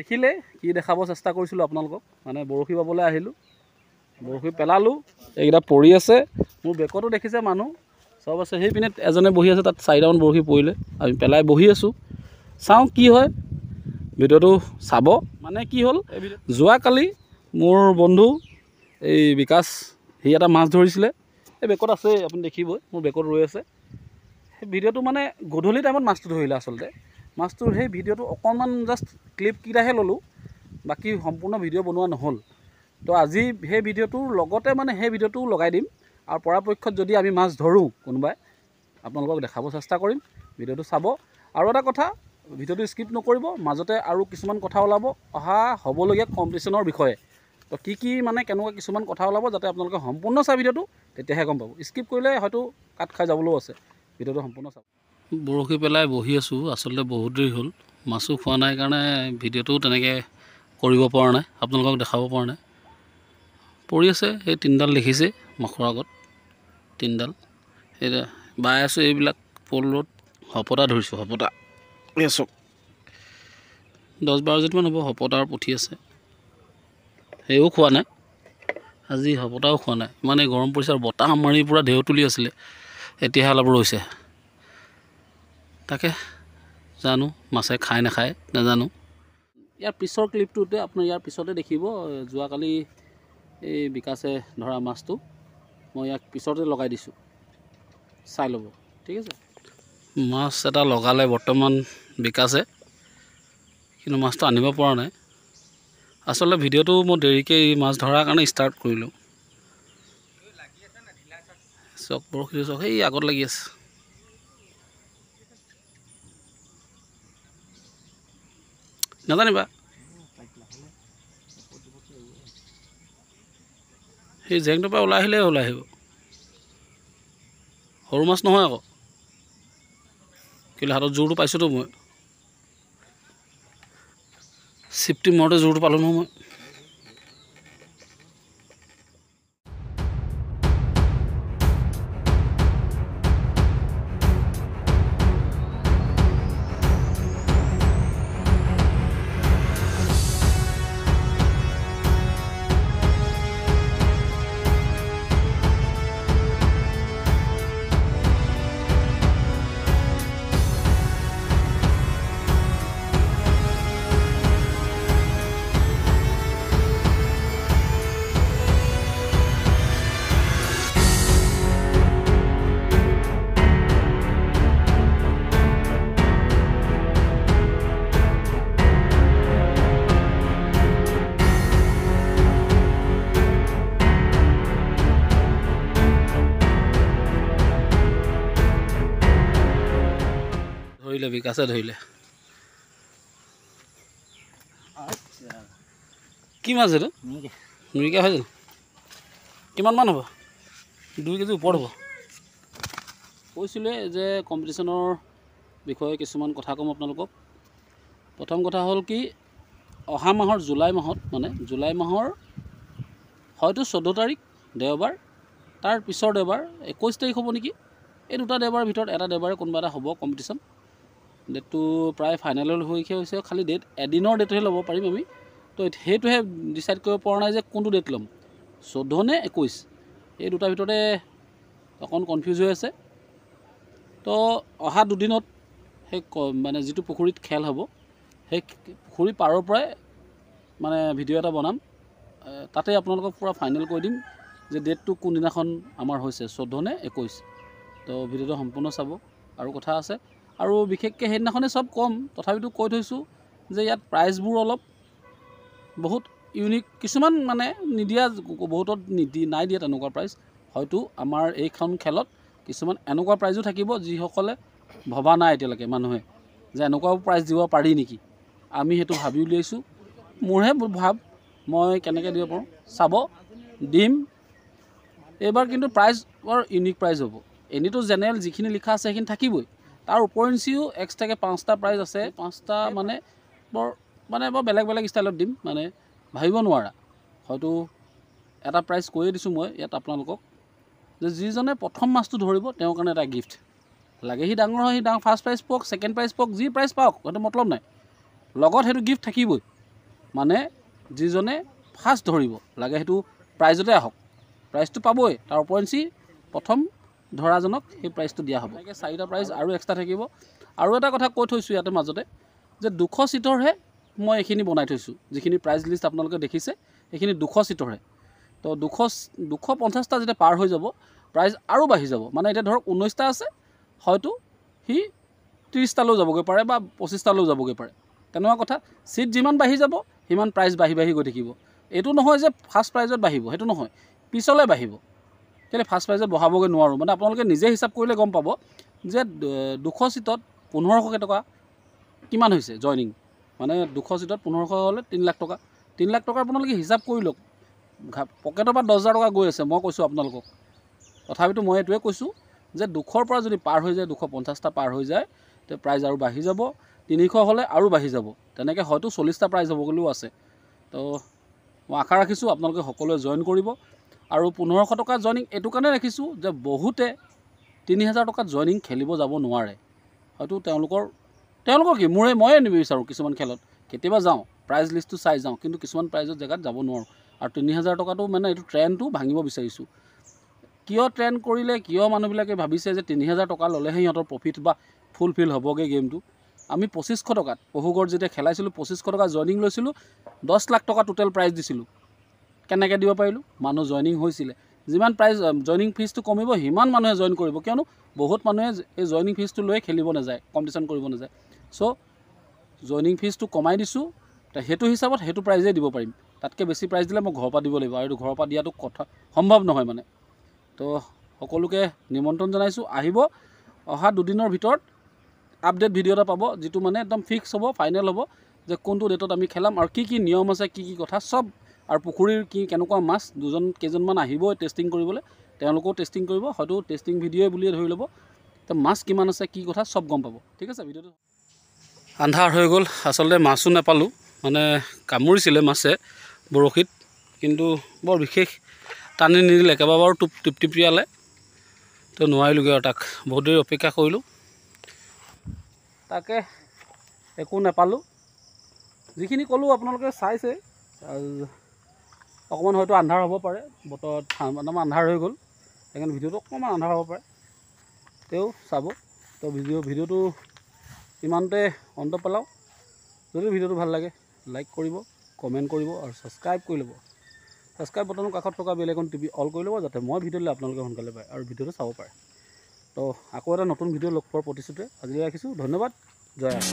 দেখিলে কি দেখাব চেষ্টা কৰিছিলোঁ আপোনালোকক মানে বৰশী বাবলৈ আহিলোঁ বৰশী পেলালোঁ এইকেইটা পৰি আছে মোৰ বেকতো দেখিছে মানুহ চব আছে সেইপিনে এজনে বহি আছে তাত 4টামান বৰশী পৰিলে আমি পেলাই বহি আছোঁ চাওঁ কি হয় ভিডিঅ'টো চাব মানে কি হ'ল যোৱাকালি মোৰ বন্ধু এই বিকাশ সি এটা মাছ ধৰিছিলে এই বেকত আছে আপুনি দেখিবই মোৰ বেকত ৰৈ আছে সেই ভিডিঅ'টো মানে গধূলি টাইমত মাছটো ধৰিলে আচলতে মাছটোৰ সেই ভিডিঅ'টো অকণমান জাষ্ট ক্লিপকেইটাহে ল'লোঁ বাকী সম্পূৰ্ণ ভিডিঅ' বনোৱা নহ'ল তো আজি সেই ভিডিঅ'টোৰ লগতে মানে সেই ভিডিঅ'টো লগাই দিম আৰু পৰাপক্ষত যদি আমি মাছ ধৰোঁ কোনোবাই আপোনালোকক দেখাব চেষ্টা কৰিম ভিডিঅ'টো চাব আৰু এটা কথা ভিডিঅ'টো স্কিপ নকৰিব মাজতে আৰু কিছুমান কথা ওলাব অহা হ'বলগীয়া কম্পিটিশ্যনৰ বিষয়ে তো কি মানে কেনেকুৱা কিছুমান কথা ওলাব যাতে আপোনালোকে সম্পূৰ্ণ চাই ভিডিঅ'টো তেতিয়াহে গম পাব স্কিপ কৰিলে হয়তো কাট খাই যাবলৈও আছে ভিডিঅ'টো সম্পূৰ্ণ চাব বৰশী পেলাই বহি আছোঁ আচলতে বহুত দেৰি হ'ল মাছো খোৱা নাই কাৰণে ভিডিঅ'টো তেনেকৈ কৰিব পৰা নাই আপোনালোকক দেখাব পৰা নাই পৰি আছে সেই 3ডাল দেখিছে মুখৰ আগত 3ডাল সেই বাই আছোঁ এইবিলাক পলত হপতা ধৰিছোঁ হপতা এই চক 10-12জনীমান হ'ব হপতাৰ পুঠি আছে সেইও খোৱা নাই আজি হপতাও খোৱা নাই ইমানে গৰম পৰিছে আৰু বতাহ মাৰি পূৰা ঢেউ তুলি আছিলে এতিয়াহে অলপ ৰৈছে তাকে জানো মাছে খাই নাখায় নাজানো ইয়াৰ পিছৰ ক্লিপটোতে আপোনাৰ ইয়াৰ পিছতে দেখিব যোৱাকালি এই বিকাশে ধৰা মাছটো মই ইয়াক পিছতে লগাই দিছোঁ চাই ল'ব ঠিক আছে মাছ এটা লগালে বৰ্তমান বিকাশে কিন্তু মাছটো আনিব পৰা নাই আচলতে ভিডিঅ'টো মই দেৰিকৈ মাছ ধৰাৰ কাৰণে ষ্টাৰ্ট কৰিলোঁ চক বৰশী চক সেই আগত লাগি আছে নাজানিবা সেই জেংটোৰ পৰা ওলাই আহিব সৰু মাছ নহয় আকৌ কেলৈ হাতত জোৰটো পাইছোঁতো মই চিপটি মৰতে জোৰটো পালোঁ নহয় মই ধৰিলে বিকাশে ধৰিলে কি মাছ এইটো মিৰিকা হয় জানো কিমানমান হ'ব 2 কেজি ওপৰত হ'ব কৈছিলে যে কম্পিটিশ্যনৰ বিষয়ে কিছুমান কথা ক'ম আপোনালোকক প্ৰথম কথা হ'ল কি অহা মাহৰ জুলাই মাহত মানে জুলাই মাহৰ হয়তো 14 তাৰিখ দেওবাৰ তাৰ পিছৰ দেওবাৰ 21 তাৰিখ হ'ব নেকি এই দুটা দেওবাৰৰ ভিতৰত এটা দেওবাৰে কোনোবা এটা হ'ব কম্পিটিশ্যন ডেটটো প্ৰায় ফাইনেল হৈছে খালি ডেট এদিনৰ ডেটহে ল'ব পাৰিম আমি তো সেইটোহে ডিচাইড কৰিব পৰা নাই যে কোনটো ডেট ল'ম 14 নে 21 এই দুটাৰ ভিতৰতে অকণ কনফিউজ হৈ আছে তো অহা দুদিনত সেই মানে যিটো পুখুৰীত খেল হ'ব সেই পুখুৰী পাৰৰ পৰাই মানে ভিডিঅ' এটা বনাম তাতে আপোনালোকক পুৰা ফাইনেল কৰি দিম যে ডেটটো কোনদিনাখন আমাৰ হৈছে 14 নে 21 তো ভিডিঅ'টো সম্পূৰ্ণ চাব আৰু কথা আছে আৰু বিশেষকৈ সেইদিনাখনে চব কম তথাপিতো কৈ থৈছোঁ যে ইয়াত প্ৰাইজবোৰ অলপ বহুত ইউনিক কিছুমান মানে নিদিয়া বহুতত নাই দিয়া তেনেকুৱা প্ৰাইজ হয়তো আমাৰ এইখন খেলত কিছুমান এনেকুৱা প্ৰাইজো থাকিব যিসকলে ভবা নাই এতিয়ালৈকে মানুহে যে এনেকুৱাও প্ৰাইজ দিব পাৰি নেকি আমি সেইটো ভাবি উলিয়াইছোঁ মোৰহে ভাব মই কেনেকৈ দিব পাৰোঁ চাব দিম এইবাৰ কিন্তু প্ৰাইজ বৰ ইউনিক প্ৰাইজ হ'ব এনেইতো জেনেৰেল যিখিনি লিখা আছে সেইখিনি থাকিবই তাৰ উপৰিঞ্চিও এক্সট্ৰাকৈ 5টা প্ৰাইজ আছে 5টা মানে বৰ বেলেগ ষ্টাইলত দিম মানে ভাবিব নোৱাৰা হয়তো এটা প্ৰাইজ কৈয়ে দিছোঁ মই ইয়াত আপোনালোকক যে যিজনে প্ৰথম মাছটো ধৰিব তেওঁৰ কাৰণে এটা গিফ্ট লাগে সি ডাঙৰ হয় সি ফাৰ্ষ্ট প্ৰাইজ পাওক ছেকেণ্ড প্ৰাইজ পাওক যি প্ৰাইজ পাওক সেইটো মতলব নাই লগত সেইটো গিফ্ট থাকিবই মানে যিজনে ফাৰ্ষ্ট ধৰিব লাগে সেইটো প্ৰাইজতে আহক, প্ৰাইজটো পাবই, তাৰ ওপৰঞ্চি প্ৰথম ধৰাজনক সেই প্ৰাইজটো দিয়া হ'ব। এনেকৈ 4টা প্ৰাইজ আৰু এক্সট্ৰা থাকিব। আৰু এটা কথা কৈ থৈছোঁ ইয়াতে মাজতে যে 200 ছিটৰহে মই এইখিনি বনাই থৈছোঁ। যিখিনি প্ৰাইজ লিষ্ট আপোনালোকে দেখিছে সেইখিনি 200 ছিটৰহে। তো 250টা যেতিয়া পাৰ হৈ যাব প্ৰাইজ আৰু বাঢ়ি যাব। মানে এতিয়া ধৰক 19টা আছে, হয়তো সি 30টালৈও যাবগৈ পাৰে বা 25টালৈও যাবগৈ পাৰে, তেনেকুৱা কথা। ছিট যিমান বাঢ়ি যাব সিমান প্ৰাইজ বাঢ়ি গৈ থাকিব। এইটো নহয় যে ফাৰ্ষ্ট প্ৰাইজত বাঢ়িব, সেইটো নহয়, পিছলৈ বাঢ়িব। কেলৈ ফাৰ্ষ্ট প্ৰাইজত বঢ়াবগৈ নোৱাৰোঁ, মানে আপোনালোকে নিজে হিচাপ কৰিলে গম পাব যে 200 ছিটত 1500 টকা কিমান হৈছে জইনিং। মানে 200 ছিটত 1500 হ'লে 3 লাখ টকা। 3 লাখ টকা আপোনালোকে হিচাপ কৰি লওক, পকেটৰ পৰা 10,000 টকা গৈ আছে। মই কৈছোঁ আপোনালোকক, তথাপিতো মই এইটোৱে কৈছোঁ যে 200ৰ পৰা যদি পাৰ হৈ যায়, 250টা পাৰ হৈ যায়, তে প্ৰাইজ আৰু বাঢ়ি যাব। 300 হ'লে আৰু বাঢ়ি যাব। তেনেকৈ হয়তো 40টা প্ৰাইজ হ'বগৈও আছে। তো মই আশা ৰাখিছোঁ আপোনালোকে সকলোৱে জইন কৰিব। আৰু 1500 টকা জইনিং এইটো কাৰণে ৰাখিছোঁ যে বহুতে 3000 টকাত জইনিং খেলিব যাব নোৱাৰে। হয়তো তেওঁলোকৰ কি ময়ে নিবিচাৰোঁ। কিছুমান খেলত কেতিয়াবা যাওঁ, প্ৰাইজ লিষ্টটো চাই যাওঁ, কিন্তু কিছুমান প্ৰাইজৰ জেগাত যাব নোৱাৰোঁ। আৰু 3000 টকাটো মানে এইটো ট্ৰেণ্ডটো ভাঙিব বিচাৰিছোঁ। কিয় ট্ৰেণ্ড কৰিলে, কিয় মানুহবিলাকে ভাবিছে যে 3000 টকা ল'লেহে সিহঁতৰ প্ৰফিট বা ফুলফিল হ'বগৈ গেমটো। আমি 2500 টকাত পহুগড় যেতিয়া খেলাইছিলোঁ 2500 টকা জইনিং লৈছিলোঁ, 10 লাখ টকা টোটেল প্ৰাইজ দিছিলোঁ। কেনেকৈ দিব পাৰিলোঁ? মানুহ জইনিং হৈছিলে। যিমান প্ৰাইজ জইনিং ফিজটো কমিব সিমান মানুহে জইন কৰিব, কিয়নো বহুত মানুহে এই জইনিং ফিজটো লৈ খেলিব নাযায়, কম্পিটিশ্যন কৰিব নাযায়। চ' জইনিং ফিজটো কমাই দিছোঁ, সেইটো হিচাপত সেইটো প্ৰাইজেই দিব পাৰিম। তাতকৈ বেছি প্ৰাইজ দিলে মই ঘৰৰ পৰা দিব লাগিব, আৰু এইটো ঘৰৰ পৰা দিয়াটো কথা সম্ভৱ নহয় মানে। তো সকলোকে নিমন্ত্ৰণ জনাইছোঁ, আহিব। অহা 2 দিনৰ ভিতৰত আপডেট ভিডিঅ' এটা পাব, যিটো মানে একদম ফিক্স হ'ব, ফাইনেল হ'ব যে কোনটো ডেটত আমি খেলাম আৰু কি নিয়ম আছে, কি কথা চব। আৰু পুখুৰীৰ কেনেকুৱা মাছ, কেইজনমান আহিবই টেষ্টিং কৰিবলৈ, তেওঁলোকেও টেষ্টিং কৰিব। হয়তো টেষ্টিং ভিডিঅ'ই বুলিয়ে ধৰি ল'ব। তো মাছ কিমান আছে, কি কথা চব গম পাব। ঠিক আছে, ভিডিঅ'টো আন্ধাৰ হৈ গ'ল। আচলতে মাছো নাপালোঁ, মানে কামুৰিছিলে মাছে বৰশীত, কিন্তু বৰ বিশেষ টানি নিদিলে, কেইবাবাৰো টিপিয়ালে। তো নোৱাৰিলোগৈ আৰু তাক বহুত দেৰি অপেক্ষা কৰিলোঁ, তাকে একো নাপালোঁ। যিখিনি ক'লোঁ আপোনালোকে চাইছে। অকণমান হয়তো আন্ধাৰ হ'ব পাৰে, বতৰত মানে আন্ধাৰ হৈ গ'ল, সেইকাৰণে ভিডিঅ'টো অকণমান আন্ধাৰ হ'ব পাৰে, তেওঁ চাব। তো ভিডিঅ'টো ইমানতে অন্ত পেলাওঁ। যদি ভিডিঅ'টো ভাল লাগে লাইক কৰিব, কমেণ্ট কৰিব আৰু ছাবস্ক্ৰাইব কৰি ল'ব। ছাবস্ক্ৰাইব বটনৰ কাষত থকা বেল আইকন টিপি অল কৰি ল'ব, যাতে মই ভিডিঅ' দিলে আপোনালোকে সোনকালে পায় আৰু ভিডিঅ'টো চাব পাৰে। তো আকৌ এটা নতুন ভিডিঅ' লগ পোৱাৰ প্ৰতিশ্ৰুতিৰে আজিলৈ ৰাখিছোঁ। ধন্যবাদ। জয় আই।